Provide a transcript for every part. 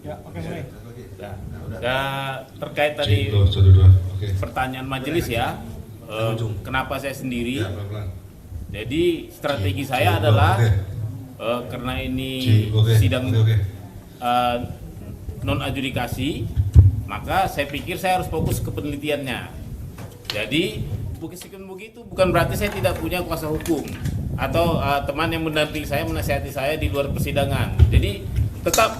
Ya, oke, mulai. Terkait tadi pertanyaan majelis ya, kenapa saya sendiri? Jadi strategi saya adalah karena ini sidang non adjudikasi, maka saya pikir saya harus fokus ke penelitiannya. Jadi begitu bukan berarti saya tidak punya kuasa hukum atau teman yang mendampingi saya, menasihati saya di luar persidangan. Jadi tetap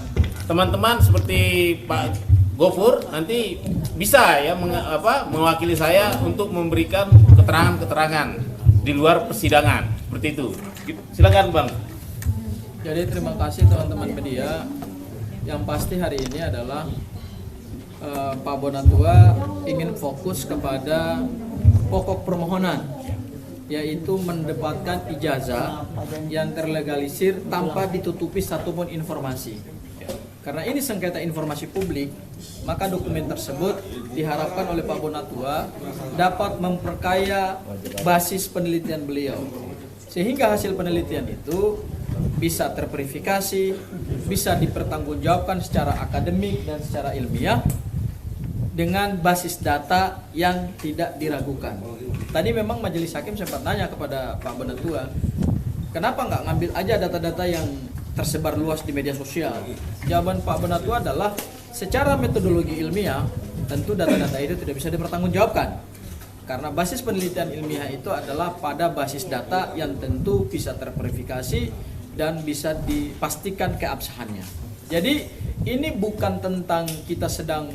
teman-teman seperti Pak Gofur nanti bisa ya mewakili saya untuk memberikan keterangan-keterangan di luar persidangan seperti itu. Silakan Bang. Jadi terima kasih teman-teman media. Yang pasti hari ini adalah Pak Bonatua ingin fokus kepada pokok permohonan, yaitu mendapatkan ijazah yang terlegalisir tanpa ditutupi satupun informasi. Karena ini sengketa informasi publik, maka dokumen tersebut diharapkan oleh Pak Bonatua dapat memperkaya basis penelitian beliau, sehingga hasil penelitian itu bisa terverifikasi, bisa dipertanggungjawabkan secara akademik dan secara ilmiah dengan basis data yang tidak diragukan. Tadi memang majelis hakim sempat nanya kepada Pak Bonatua, kenapa nggak ngambil aja data-data yang tersebar luas di media sosial? Jawaban Pak Bonatua adalah secara metodologi ilmiah tentu data-data itu tidak bisa dipertanggungjawabkan, karena basis penelitian ilmiah itu adalah pada basis data yang tentu bisa terverifikasi dan bisa dipastikan keabsahannya. Jadi ini bukan tentang kita sedang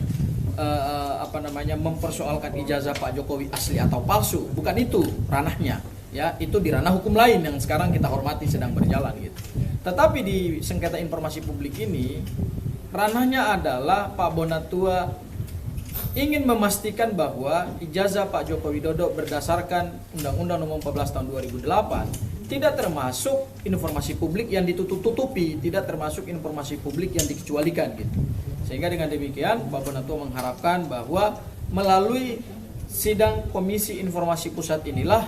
mempersoalkan ijazah Pak Jokowi asli atau palsu, bukan itu ranahnya. Ya, itu di ranah hukum lain yang sekarang kita hormati sedang berjalan gitu. Tetapi di sengketa informasi publik ini ranahnya adalah Pak Bonatua ingin memastikan bahwa ijazah Pak Joko Widodo berdasarkan Undang-Undang Nomor 14 Tahun 2008 tidak termasuk informasi publik yang ditutup-tutupi, tidak termasuk informasi publik yang dikecualikan gitu. Sehingga dengan demikian Pak Bonatua mengharapkan bahwa melalui sidang Komisi Informasi Pusat inilah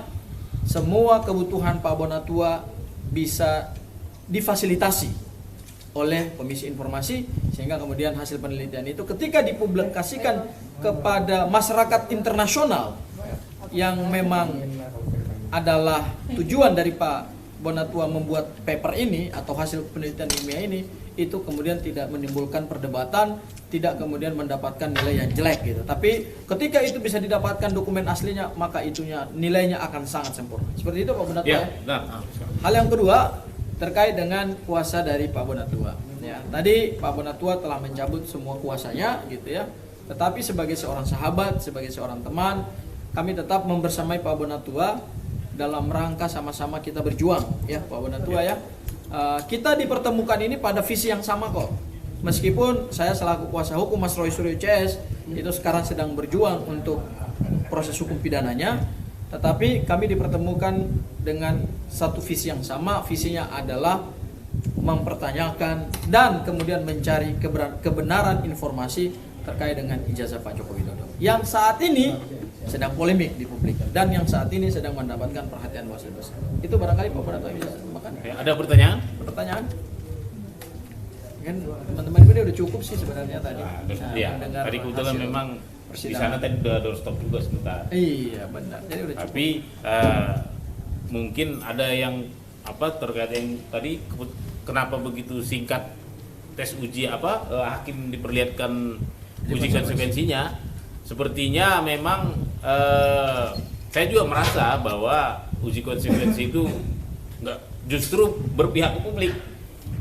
semua kebutuhan Pak Bonatua bisa difasilitasi oleh Komisi Informasi, sehingga kemudian hasil penelitian itu ketika dipublikasikan kepada masyarakat internasional yang memang adalah tujuan dari Pak Bonatua membuat paper ini atau hasil penelitian ilmiah ini, itu kemudian tidak menimbulkan perdebatan, tidak kemudian mendapatkan nilai yang jelek gitu. Tapi ketika itu bisa didapatkan dokumen aslinya, maka itunya nilainya akan sangat sempurna. Seperti itu Pak Bonatua. Ya. Hal yang kedua terkait dengan kuasa dari Pak Bonatua. Ya, tadi Pak Bonatua telah mencabut semua kuasanya gitu ya. Tetapi sebagai seorang sahabat, sebagai seorang teman, kami tetap membersamai Pak Bonatua dalam rangka sama-sama kita berjuang ya Pak Bonatua ya. Kita dipertemukan ini pada visi yang sama kok. Meskipun saya selaku kuasa hukum Mas Roy Suryo CS itu sekarang sedang berjuang untuk proses hukum pidananya, tetapi kami dipertemukan dengan satu visi yang sama. Visinya adalah mempertanyakan dan kemudian mencari kebenaran informasi terkait dengan ijazah Pak Joko Widodo yang saat ini sedang polemik di publik dan yang saat ini sedang mendapatkan perhatian luas. Itu barangkali Pak Bonatua bisa tambahkan. Ada pertanyaan? Pertanyaan? Kan teman-teman ini udah cukup sih sebenarnya tadi. Tadi kebetulan memang di sana tadi udah doorstop juga sebentar. Iya benar. Jadi udah cukup. Tapi mungkin ada yang terkait yang tadi kenapa begitu singkat tes uji hakim diperlihatkan uji konsekuensinya. Sepertinya memang saya juga merasa bahwa uji konsekuensi itu justru berpihak ke publik,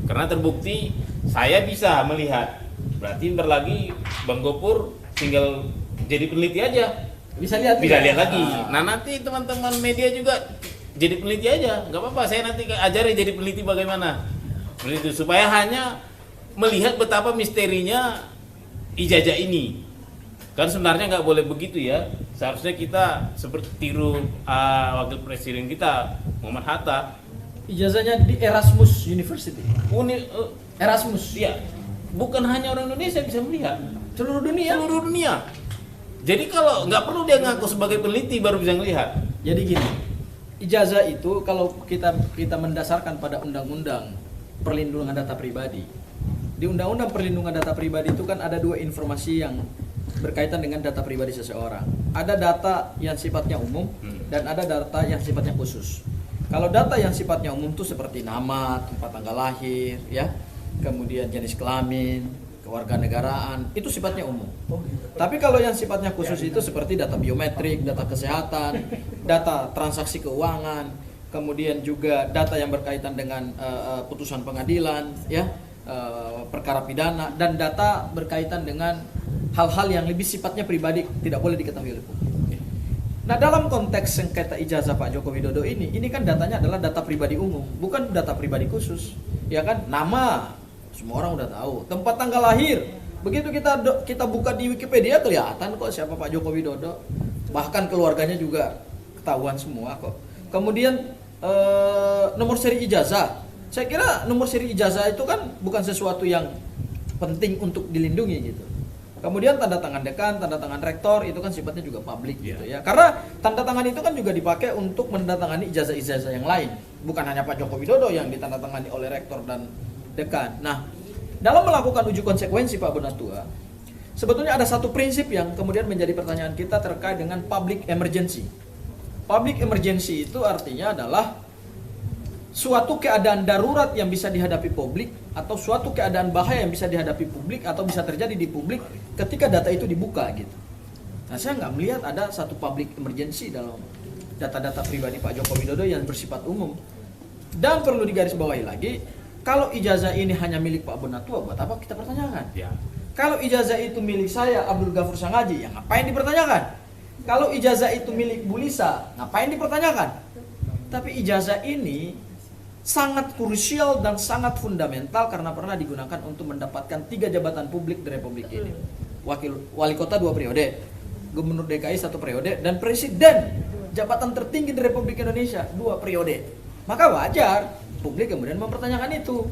karena terbukti saya bisa melihat, berarti ntar lagi Bang Gofur tinggal jadi peneliti aja, bisa lihat lagi. Nah nanti teman-teman media juga jadi peneliti aja, nggak apa-apa, saya nanti ajari jadi peneliti bagaimana peneliti, supaya hanya melihat betapa misterinya ijazah ini. Kan sebenarnya nggak boleh begitu ya. Seharusnya kita seperti tiru wakil presiden kita Muhammad Hatta. Ijazahnya di Erasmus University. Erasmus. Ya. Bukan hanya orang Indonesia bisa melihat. Seluruh dunia. Seluruh dunia. Jadi kalau nggak perlu dia ngaku sebagai peneliti baru bisa melihat. Jadi gini, ijazah itu kalau kita mendasarkan pada undang-undang perlindungan data pribadi, di Undang-Undang Perlindungan Data Pribadi itu kan ada dua informasi yang berkaitan dengan data pribadi seseorang. Ada data yang sifatnya umum dan ada data yang sifatnya khusus. Kalau data yang sifatnya umum itu seperti nama, tempat tanggal lahir, ya, kemudian jenis kelamin, kewarganegaraan, itu sifatnya umum. Tapi kalau yang sifatnya khusus itu seperti data biometrik, data kesehatan, data transaksi keuangan, kemudian juga data yang berkaitan dengan putusan pengadilan, ya, perkara pidana, dan data berkaitan dengan hal-hal yang lebih sifatnya pribadi tidak boleh diketahui oleh publik. Nah, dalam konteks sengketa ijazah Pak Joko Widodo ini kan datanya adalah data pribadi umum, bukan data pribadi khusus, ya kan? Nama semua orang udah tahu, tempat tanggal lahir, begitu kita buka di Wikipedia kelihatan kok siapa Pak Joko Widodo, bahkan keluarganya juga ketahuan semua kok. Kemudian nomor seri ijazah, saya kira nomor seri ijazah itu kan bukan sesuatu yang penting untuk dilindungi gitu. Kemudian tanda tangan dekan, tanda tangan rektor itu kan sifatnya juga publik gitu ya. Karena tanda tangan itu kan juga dipakai untuk menandatangani ijazah-ijazah yang lain. Bukan hanya Pak Joko Widodo yang ditandatangani oleh rektor dan dekan. Nah, dalam melakukan uji konsekuensi Pak Bonatua, sebetulnya ada satu prinsip yang kemudian menjadi pertanyaan kita terkait dengan public emergency. Public emergency itu artinya adalah suatu keadaan darurat yang bisa dihadapi publik atau suatu keadaan bahaya yang bisa dihadapi publik atau bisa terjadi di publik ketika data itu dibuka gitu. Nah, saya nggak melihat ada satu public emergency dalam data-data pribadi Pak Joko Widodo yang bersifat umum. Dan perlu digarisbawahi lagi, kalau ijazah ini hanya milik Pak Bonatua, buat apa kita pertanyakan? Ya. Kalau ijazah itu milik saya, Abdul Ghafur Sangaji, ya ngapain dipertanyakan? Kalau ijazah itu milik Bu Lisa, ngapain dipertanyakan? Tapi ijazah ini sangat krusial dan sangat fundamental karena pernah digunakan untuk mendapatkan 3 jabatan publik di Republik ini. Wali kota 2 periode, Gubernur DKI 1 periode, dan Presiden jabatan tertinggi di Republik Indonesia 2 periode. Maka wajar publik kemudian mempertanyakan itu.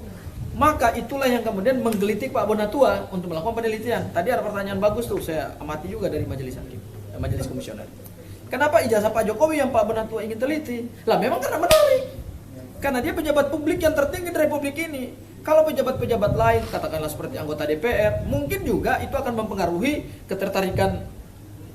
Maka itulah yang kemudian menggelitik Pak Bonatua untuk melakukan penelitian. Tadi ada pertanyaan bagus tuh, saya amati juga dari majelis hakim, majelis komisioner. Kenapa ijazah Pak Jokowi yang Pak Bonatua ingin teliti? Lah memang karena menarik. Karena dia pejabat publik yang tertinggi di Republik ini. Kalau pejabat-pejabat lain, katakanlah seperti anggota DPR, mungkin juga itu akan mempengaruhi ketertarikan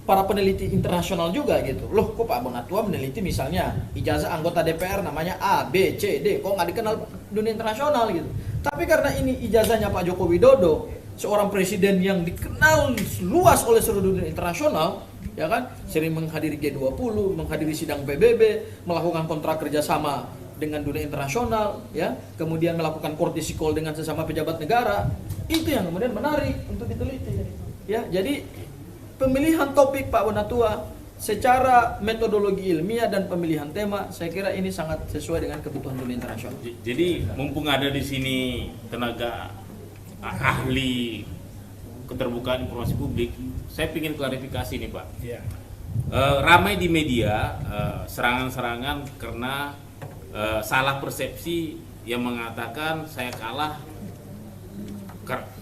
para peneliti internasional juga gitu. Loh, kok Pak Bonatua meneliti misalnya ijazah anggota DPR namanya A, B, C, D, kok nggak dikenal dunia internasional gitu. Tapi karena ini ijazahnya Pak Joko Widodo, seorang presiden yang dikenal luas oleh seluruh dunia internasional, ya kan, sering menghadiri G20, menghadiri sidang PBB, melakukan kontrak kerjasama dengan dunia internasional, ya, kemudian melakukan courtesy call dengan sesama pejabat negara, itu yang kemudian menarik untuk diteliti, ya. Jadi pemilihan topik Pak Bonatua secara metodologi ilmiah dan pemilihan tema, saya kira ini sangat sesuai dengan kebutuhan dunia internasional. Jadi mumpung ada di sini tenaga ahli keterbukaan informasi publik, saya ingin klarifikasi nih Pak. Iya. Ramai di media serangan-serangan karena salah persepsi yang mengatakan saya kalah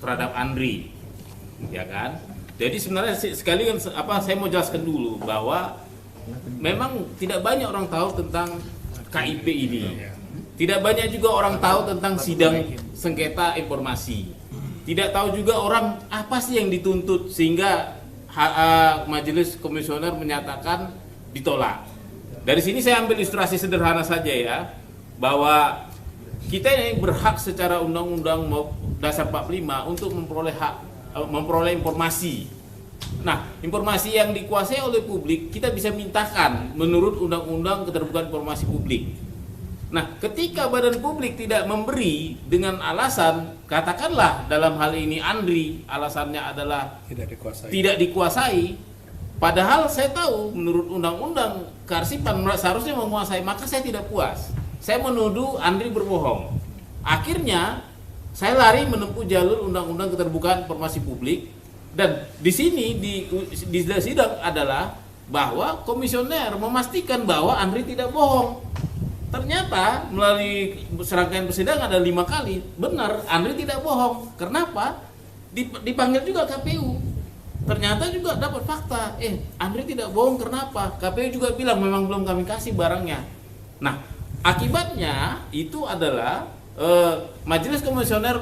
terhadap Andri, ya kan? Jadi sebenarnya sekalian saya mau jelaskan dulu bahwa memang tidak banyak orang tahu tentang KIP ini. Tidak banyak juga orang tahu tentang sidang sengketa informasi. Tidak tahu juga orang apa sih yang dituntut sehingga majelis komisioner menyatakan ditolak. Dari sini saya ambil ilustrasi sederhana saja ya, bahwa kita yang berhak secara undang-undang dasar 45 untuk memperoleh informasi. Nah, informasi yang dikuasai oleh publik kita bisa mintakan menurut undang-undang keterbukaan informasi publik. Nah, ketika badan publik tidak memberi dengan alasan, katakanlah dalam hal ini Andri alasannya adalah tidak dikuasai. Padahal saya tahu menurut undang-undang kearsipan seharusnya menguasai, maka saya tidak puas. Saya menuduh Andri berbohong. Akhirnya saya lari menempuh jalur undang-undang keterbukaan informasi publik, dan di sini di sidang adalah bahwa komisioner memastikan bahwa Andri tidak bohong. Ternyata melalui serangkaian persidangan ada 5 kali benar Andri tidak bohong. Kenapa? Dipanggil juga KPU. Ternyata juga dapat fakta, Andri tidak bohong. Kenapa? KPU juga bilang memang belum kami kasih barangnya. Nah, akibatnya itu adalah majelis komisioner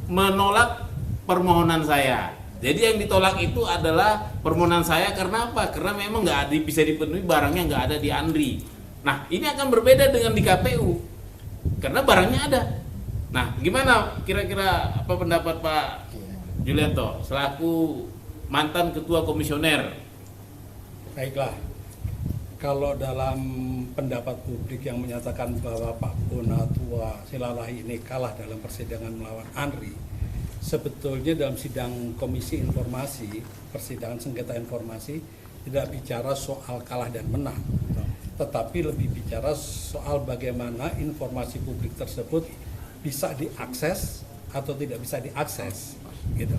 menolak permohonan saya. Jadi yang ditolak itu adalah permohonan saya karena apa? Karena memang bisa dipenuhi, barangnya nggak ada di Andri. Nah, ini akan berbeda dengan di KPU karena barangnya ada. Nah, gimana kira-kira apa pendapat Pak Julianto selaku mantan ketua komisioner? Baiklah, kalau dalam pendapat publik yang menyatakan bahwa Pak Bonatua Silalahi ini kalah dalam persidangan melawan Andri, sebetulnya dalam sidang komisi informasi, persidangan sengketa informasi, tidak bicara soal kalah dan menang, tetapi lebih bicara soal bagaimana informasi publik tersebut bisa diakses atau tidak bisa diakses, gitu.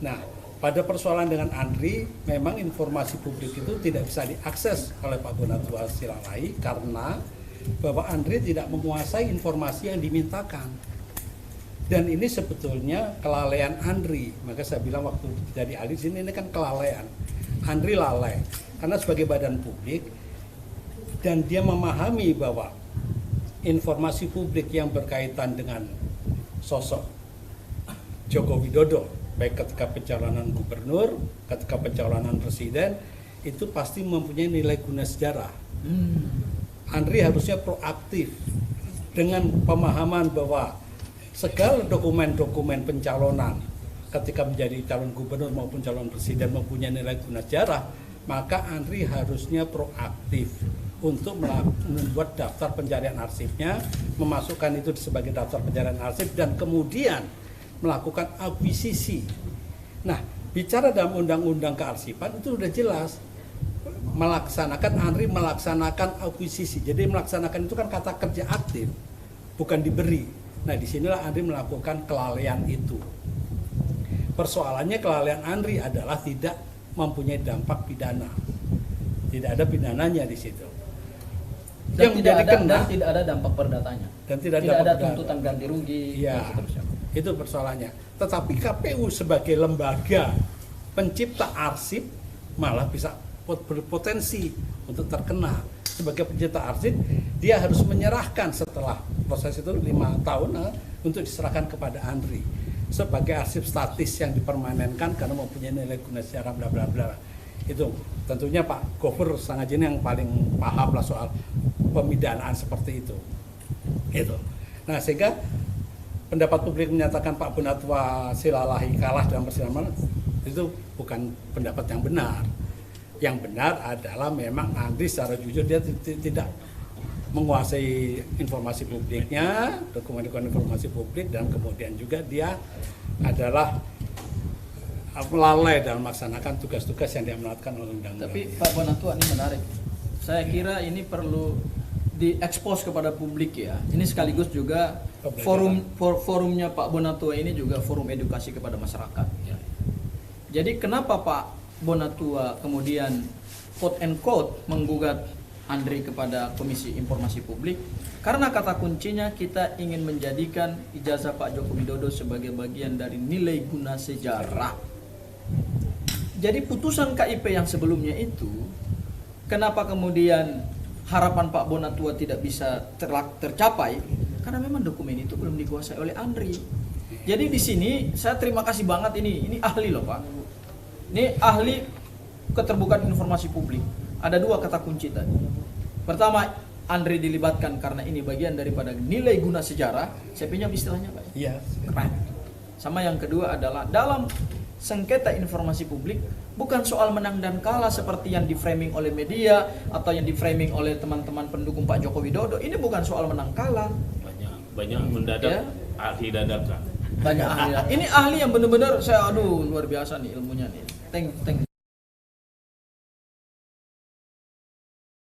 Nah, pada persoalan dengan Andri, memang informasi publik itu tidak bisa diakses oleh Pak Bonatua Silalahi karena bahwa Andri tidak menguasai informasi yang dimintakan. Dan ini sebetulnya kelalaian Andri. Maka saya bilang waktu jadi ahli sini ini kan kelalaian. Andri lalai karena sebagai badan publik dan dia memahami bahwa informasi publik yang berkaitan dengan sosok Joko Widodo, baik ketika pencalonan gubernur, ketika pencalonan presiden, itu pasti mempunyai nilai guna sejarah. Andri harusnya proaktif dengan pemahaman bahwa segala dokumen-dokumen pencalonan ketika menjadi calon gubernur maupun calon presiden mempunyai nilai guna sejarah, maka Andri harusnya proaktif untuk membuat daftar pencarian arsipnya, memasukkan itu sebagai daftar pencarian arsip dan kemudian melakukan akuisisi. Nah, bicara dalam undang-undang kearsipan itu sudah jelas Andri melaksanakan akuisisi. Jadi melaksanakan itu kan kata kerja aktif, bukan diberi. Nah, disinilah Andri melakukan kelalaian itu. Persoalannya kelalaian Andri adalah tidak mempunyai dampak pidana. Tidak ada pidananya di situ. Dan tidak ada dampak perdatanya. Dan tidak ada tuntutan ganti rugi. Ya, itu persoalannya. Tetapi KPU sebagai lembaga pencipta arsip malah bisa berpotensi untuk terkena. Sebagai pencipta arsip, dia harus menyerahkan setelah proses itu 5 tahun untuk diserahkan kepada Andri sebagai arsip statis yang dipermanenkan karena mempunyai nilai guna sejarah bla bla bla. Itu tentunya Pak Gofur Sangajene yang paling paham lah soal pemidanaan seperti itu. Gitu. Nah, sehingga pendapat publik menyatakan Pak Bonatua Silalahi kalah dalam persidangan itu bukan pendapat yang benar. Yang benar adalah memang Andri secara jujur dia tidak menguasai informasi publiknya, dokumen-dokumen informasi publik, dan kemudian juga dia adalah lalai dalam melaksanakan tugas-tugas yang diamanatkan oleh undang-undang. Tapi Pak Bonatua ini menarik. Saya kira ini perlu diekspos kepada publik ya. Ini sekaligus juga forumnya Pak Bonatua ini juga forum edukasi kepada masyarakat. Ya. Jadi kenapa Pak Bonatua kemudian quote and quote menggugat Andri kepada Komisi Informasi Publik? Karena kata kuncinya kita ingin menjadikan ijazah Pak Joko Widodo sebagai bagian dari nilai guna sejarah. Jadi putusan KIP yang sebelumnya itu, kenapa kemudian harapan Pak Bonatua tidak bisa tercapai? Karena memang dokumen itu belum dikuasai oleh Andri. Jadi di sini saya terima kasih banget ini ahli loh Pak. Ini ahli keterbukaan informasi publik. Ada 2 kata kunci tadi. Pertama, Andri dilibatkan karena ini bagian daripada nilai guna sejarah. Saya pinjam istilahnya Pak. Iya. Keren. Sama yang kedua adalah dalam sengketa informasi publik bukan soal menang dan kalah seperti yang di-framing oleh media atau yang di-framing oleh teman-teman pendukung Pak Joko Widodo. Ini bukan soal menang kalah. Banyak mendadak Ya. ahli dadakan. Banyak ahli. Ini ahli yang benar-benar saya luar biasa nih ilmunya nih. Thank